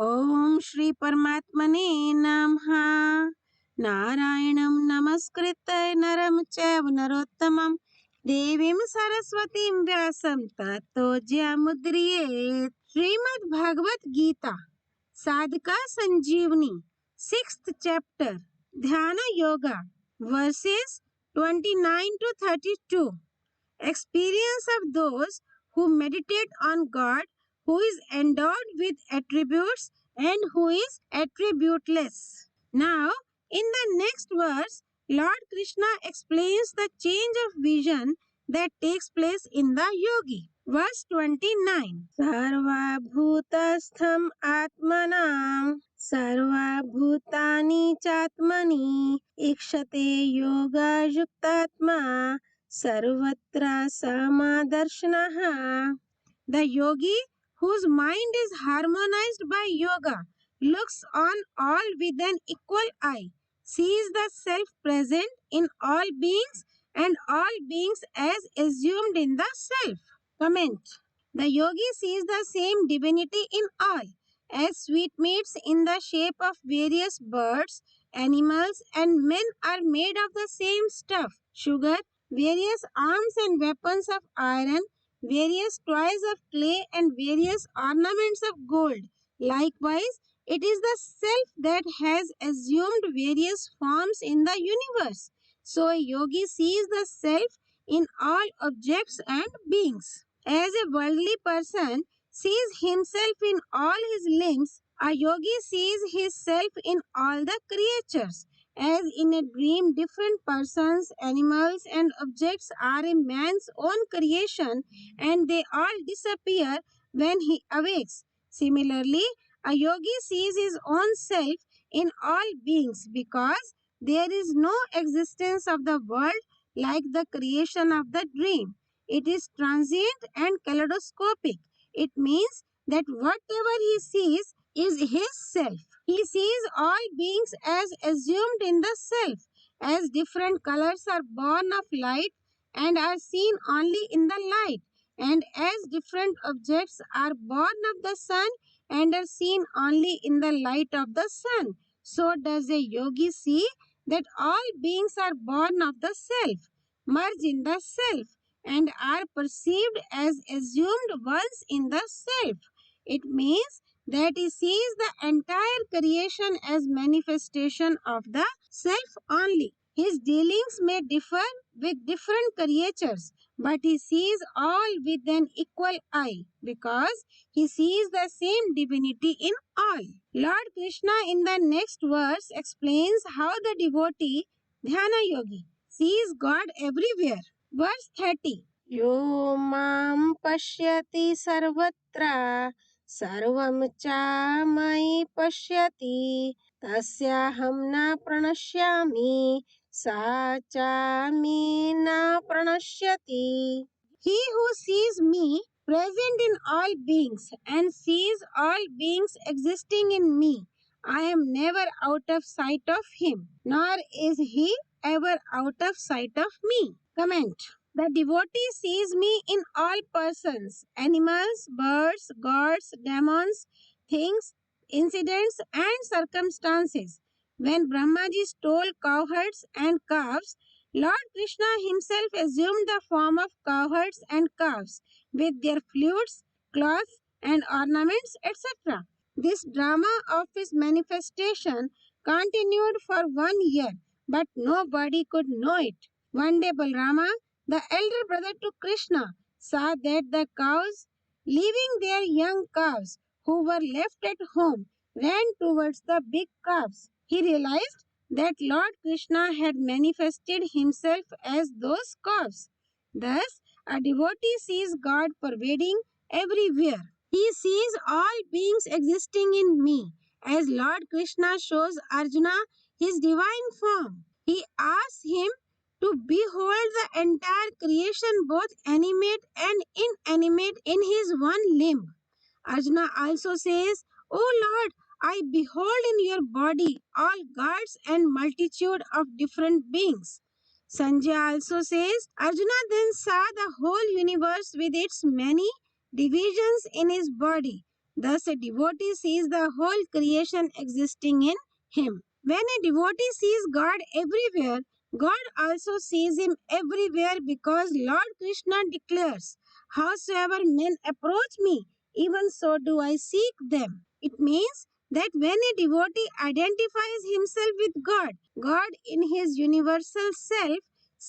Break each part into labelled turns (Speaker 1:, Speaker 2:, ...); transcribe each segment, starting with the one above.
Speaker 1: ओम श्री परमात्मने नमः। नारायणं नमस्कृत्य नरं चैव नरोत्तमं देवीं सरस्वतीं व्यासं ततो जयमुद्रयेत्। श्रीमद् भगवत गीता साधका संजीवनी 6th chapter ध्यान yoga verses 29 to 32. Experience of those who meditate on God, who is endowed with attributes and who is attributeless. Now, in the next verse, Lord Krishna explains the change of vision that takes place in the yogi. Verse 29. Sarva bhutastham atmanam sarva bhutani chatmani ikshate yoga yuktatma sarvatra samadarshanaha. The yogi whose mind is harmonized by yoga looks on all with an equal eye, sees the self present in all beings and all beings as assumed in the self. Comment. The yogi sees the same divinity in all, as sweetmeats in the shape of various birds, animals, and men are made of the same stuff, sugar, various arms and weapons of iron, various toys of clay, and various ornaments of gold. Likewise, it is the self that has assumed various forms in the universe. So, a yogi sees the self in all objects and beings. As a worldly person sees himself in all his limbs, a yogi sees his self in all the creatures. As in a dream, different persons, animals, and objects are a man's own creation and they all disappear when he awakes. Similarly, a yogi sees his own self in all beings because there is no existence of the world like the creation of the dream. It is transient and kaleidoscopic. It means that whatever he sees is his self. He sees all beings as assumed in the self, as different colors are born of light and are seen only in the light, and as different objects are born of the sun and are seen only in the light of the sun. So does a yogi see that all beings are born of the self, merge in the self, and are perceived as assumed ones in the self. It means that he sees the entire creation as manifestation of the self only. His dealings may differ with different creatures, but he sees all with an equal eye because he sees the same divinity in all. Lord Krishna in the next verse explains how the devotee Dhyana yogi sees God everywhere. Verse 30. Yo mam pashyati sarvatra sarvam cha mai pashyati tasyaham na pranashyami sa cha me na pranashyati. He who sees me present in all beings and sees all beings existing in me, I am never out of sight of him, nor is he ever out of sight of me. Comment. The devotee sees me in all persons, animals, birds, gods, demons, things, incidents, and circumstances. When Brahmaji stole cowherds and calves, Lord Krishna himself assumed the form of cowherds and calves with their flutes, cloths, and ornaments, etc. This drama of his manifestation continued for 1 year, but nobody could know it. One day Balrama, the elder brother to Krishna, saw that the cows, leaving their young calves who were left at home, ran towards the big calves. He realized that Lord Krishna had manifested himself as those calves. Thus, a devotee sees God pervading everywhere. He sees all beings existing in me, as Lord Krishna shows Arjuna his divine form. He asks him to behold the entire creation, both animate and inanimate, in his one limb. Arjuna also says, O Lord, I behold in your body all gods and multitude of different beings. Sanjay also says, Arjuna then saw the whole universe with its many divisions in his body. Thus, a devotee sees the whole creation existing in him. When a devotee sees God everywhere, God also sees him everywhere because Lord Krishna declares, "Howsoever men approach me, even so do I seek them." It means that when a devotee identifies himself with God, God in his universal self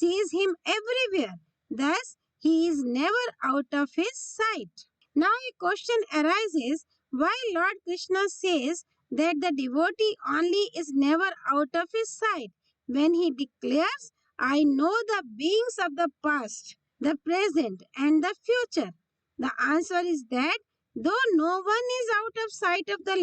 Speaker 1: sees him everywhere. Thus, he is never out of his sight. Now, a question arises, why Lord Krishna says that the devotee only is never out of his sight when he declares, "I know the beings of the past, the present, and the future." The answer is that though no one is out of sight of the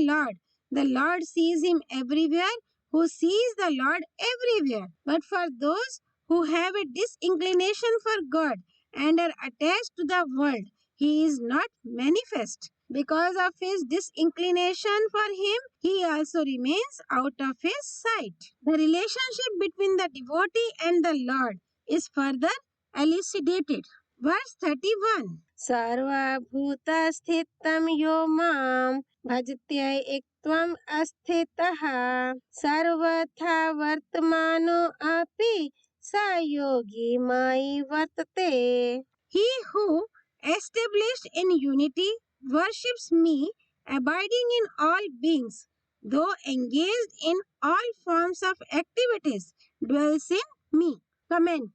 Speaker 1: Lord sees him everywhere, who sees the Lord everywhere. But for those who have a disinclination for God and are attached to the world, he is not manifest. Because of his disinclination for him, he also remains out of his sight. The relationship between the devotee and the Lord is further elucidated. Verse 31. Sarva bhuta sthitam yo mam bhajtya ekvam asthitaha sarvatha vartmano api sa yogi mai vartate. He who, established in unity, worships me, abiding in all beings, though engaged in all forms of activities, dwells in me. Comment.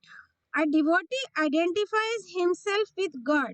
Speaker 1: A devotee identifies himself with God,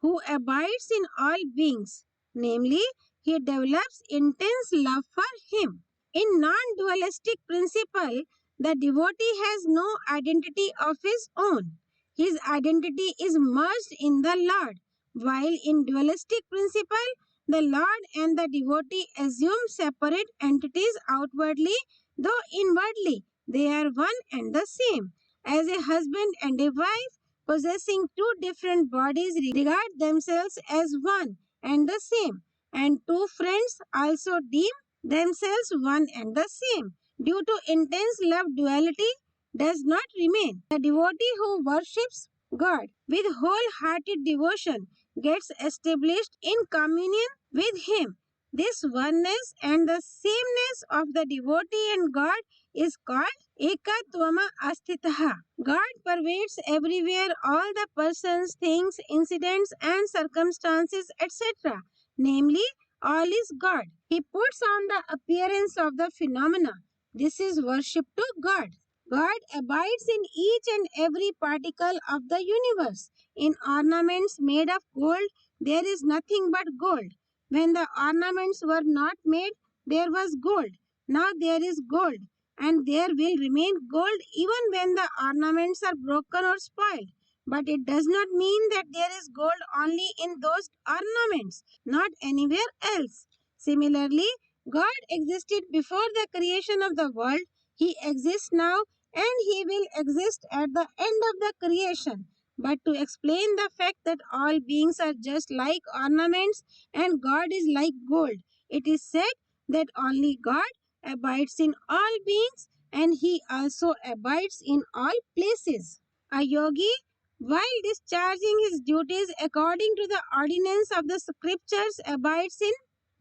Speaker 1: who abides in all beings, namely, he develops intense love for him. In non-dualistic principle, the devotee has no identity of his own. His identity is merged in the Lord, while in dualistic principle, the Lord and the devotee assume separate entities outwardly, though inwardly they are one and the same. As a husband and a wife possessing two different bodies regard themselves as one and the same, and two friends also deem themselves one and the same. Due to intense love, duality does not remain. The devotee who worships God with wholehearted devotion gets established in communion with Him. This oneness and the sameness of the devotee and God is called Ekatvama Asthitaha. God pervades everywhere all the persons, things, incidents, and circumstances, etc. Namely, all is God. He puts on the appearance of the phenomena. This is worship to God. God abides in each and every particle of the universe. In ornaments made of gold, there is nothing but gold. When the ornaments were not made, there was gold. Now there is gold, and there will remain gold even when the ornaments are broken or spoiled. But it does not mean that there is gold only in those ornaments, not anywhere else. Similarly, God existed before the creation of the world. He exists now and he will exist at the end of the creation. But to explain the fact that all beings are just like ornaments and God is like gold, it is said that only God abides in all beings and he also abides in all places. A yogi, while discharging his duties according to the ordinance of the scriptures, abides in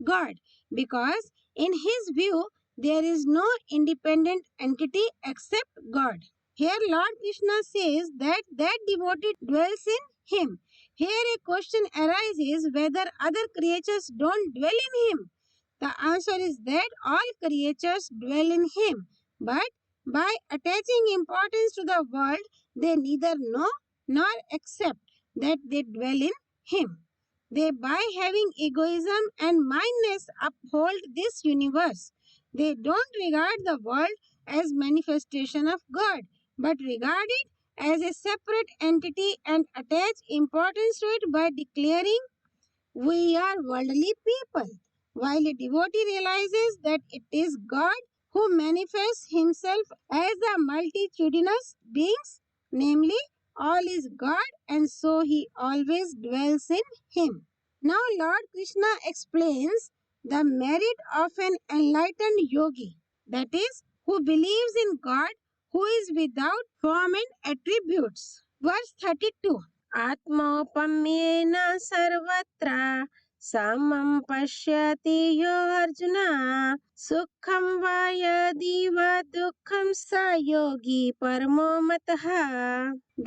Speaker 1: God because in his view there is no independent entity except God. Here Lord Krishna says that devotee dwells in him. Here a question arises whether other creatures don't dwell in him. The answer is that all creatures dwell in him, but by attaching importance to the world, they neither know nor accept that they dwell in him. They, by having egoism and mindness, uphold this universe. They don't regard the world as manifestation of God, but regard it as a separate entity and attach importance to it by declaring, "We are worldly people," while a devotee realizes that it is God who manifests himself as the multitudinous beings, namely, all is God, and so he always dwells in him. Now, Lord Krishna explains the merit of an enlightened yogi, that is, who believes in God, who is without form and attributes. Verse 32. Atmopamyena sarvatra समं पश्यति यो अर्जुन सुखं वा यदि वा दुःखं स योगी परमो मतः.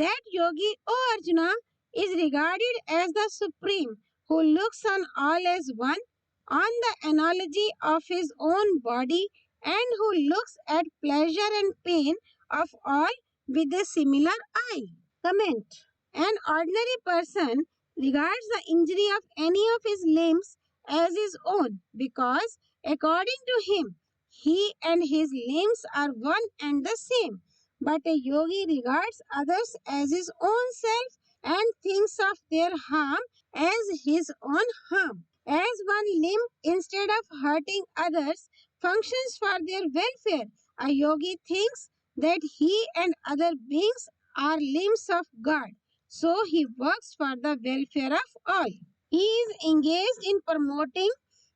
Speaker 1: That yogi, O Arjuna, is regarded as the supreme who looks on all as one, on the analogy of his own body, and who looks at pleasure and pain of all with a similar eye. Comment. An ordinary person regards the injury of any of his limbs as his own because, according to him, he and his limbs are one and the same. But a yogi regards others as his own self and thinks of their harm as his own harm. As one limb, instead of hurting others, functions for their welfare, a yogi thinks that he and other beings are limbs of God. So he works for the welfare of all. He is engaged in promoting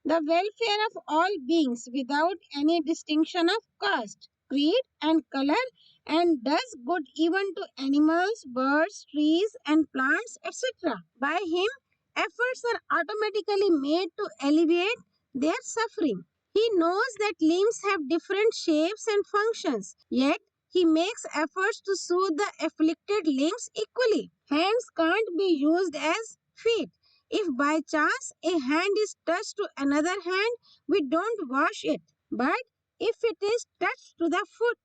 Speaker 1: the welfare of all beings without any distinction of caste, creed, and color, and does good even to animals, birds, trees, and plants, etc. By him, efforts are automatically made to alleviate their suffering. He knows that limbs have different shapes and functions, yet he makes efforts to soothe the afflicted limbs equally. Hands can't be used as feet. If by chance a hand is touched to another hand, we don't wash it. But if it is touched to the foot,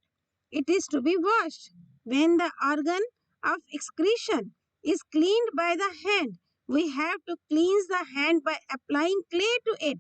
Speaker 1: it is to be washed. When the organ of excretion is cleaned by the hand, we have to cleanse the hand by applying clay to it.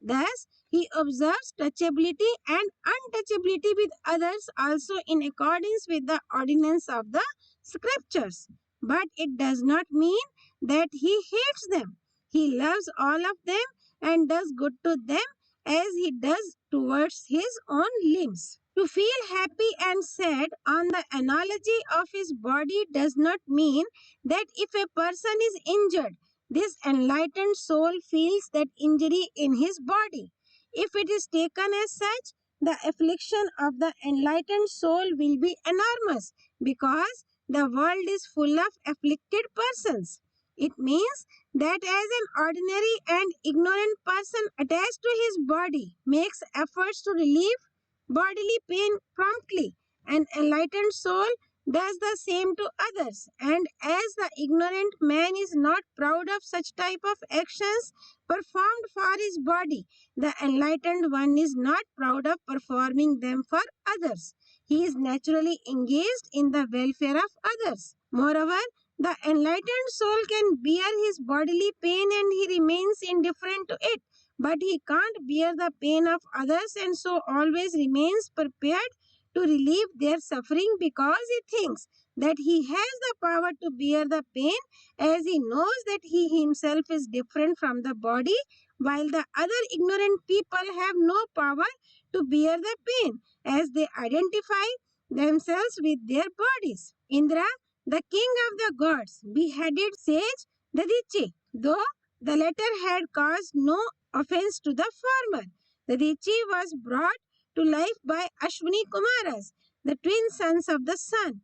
Speaker 1: Thus, he observes touchability and untouchability with others also in accordance with the ordinance of the scriptures. But it does not mean that he hates them. He loves all of them and does good to them as he does towards his own limbs. To feel happy and sad on the analogy of his body does not mean that if a person is injured, this enlightened soul feels that injury in his body. If it is taken as such, the affliction of the enlightened soul will be enormous because the world is full of afflicted persons. It means that as an ordinary and ignorant person attached to his body makes efforts to relieve bodily pain promptly, an enlightened soul does the same to others. And as the ignorant man is not proud of such type of actions performed for his body, the enlightened one is not proud of performing them for others. He is naturally engaged in the welfare of others. Moreover, the enlightened soul can bear his bodily pain and he remains indifferent to it, but he can't bear the pain of others and so always remains prepared to relieve their suffering because he thinks that he has the power to bear the pain as he knows that he himself is different from the body, while the other ignorant people have no power to bear the pain as they identify themselves with their bodies. Indra, the king of the gods, beheaded sage Dadichi, though the latter had caused no offense to the former. The Richi was brought to life by Ashwini Kumaras, the twin sons of the sun,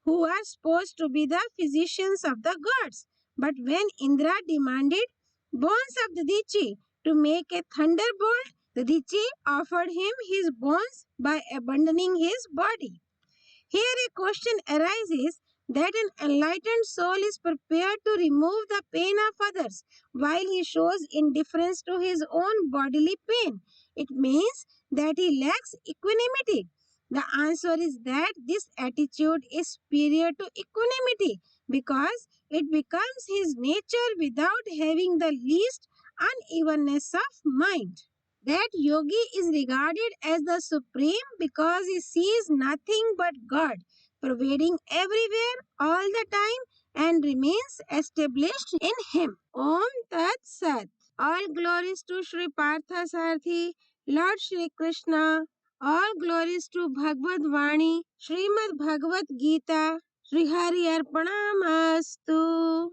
Speaker 1: who are supposed to be the physicians of the gods. But when Indra demanded bones of the Richi to make a thunderbolt, the Richi offered him his bones by abandoning his body. Here a question arises that an enlightened soul is prepared to remove the pain of others while he shows indifference to his own bodily pain. It means that he lacks equanimity. The answer is that this attitude is superior to equanimity because it becomes his nature without having the least unevenness of mind. That yogi is regarded as the supreme because he sees nothing but God, pervading everywhere all the time and remains established in him. Om Tat Sat. All glories to Sri Partha Sarthi, Lord Shri Krishna. All glories to Bhagavad Vani, Srimad Bhagavad-Gita. Sri Hari Arpanamastu.